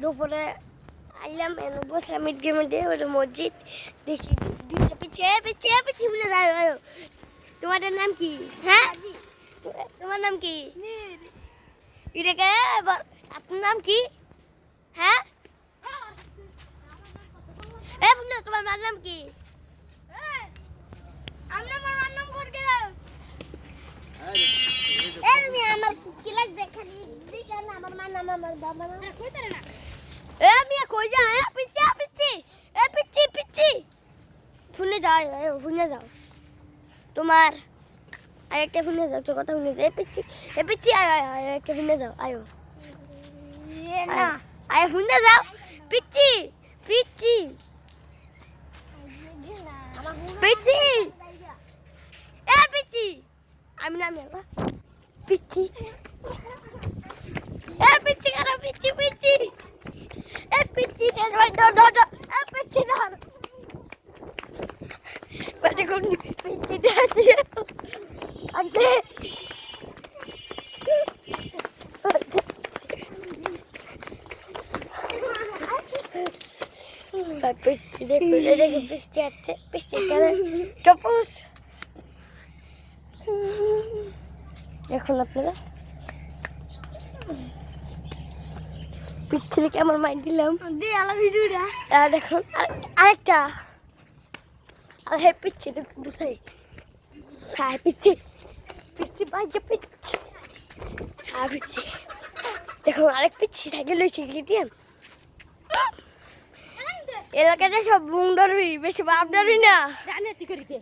দুপুরে আইলাম বসে মিড গেমে ওটা মসজিদ দেখি দুইটা পিছিয়ে পিছিয়ে পিছিয়ে মিলে যায়। তোমাদের নাম কি? হ্যাঁ তোমার নাম কি? এটাকে আপনার নাম কি? হ্যাঁ এ ফুল তোমার মার নাম কি? আমরা মার নাম কোন গেলাম এ আমি আমার ক্লাস দেখালি দিকে না আমার মার নাম আমার বাবা নাম কই তারে না এ আমি কই যা এ পিছে পিছে এ পিছে পিছে ফুলে যাও এ ফুলে যাও তোমার আরেকটা ফুলে যাও তো কথা ফুলে যাও এ পিছে আয় একটা ফুলে যাও আয়ো এ না আয় ফুলে যাও পিছে পিছে পিছি এ পিছি আমি নাম এলা পিছি এ পিছি কারা পিছি পিছি এ পিছি এ ভাই দ এ পিছি ধর বাটে কোন পিছি আছে আছে পিছি দেখো দেখো পিছি আছে পিছি কারা টপস দেখুন আপনারা পিছনে কেমন মাইন্ড দিলাম ভিডিওটা দেখুন আরেকটা আর হ্যাঁ পিচ্ছে বুঝাই হ্যাঁ পিচ্ছে পিচ্ছে বাইকে পিচ্ছে হ্যাঁ পিচ্ছে দেখুন আরেক পিচ্ছি সাইকেল লইছি কেটিএম এলাকাটা সব বুংডারই বেশি বাপডারই না জানি তুই করিতে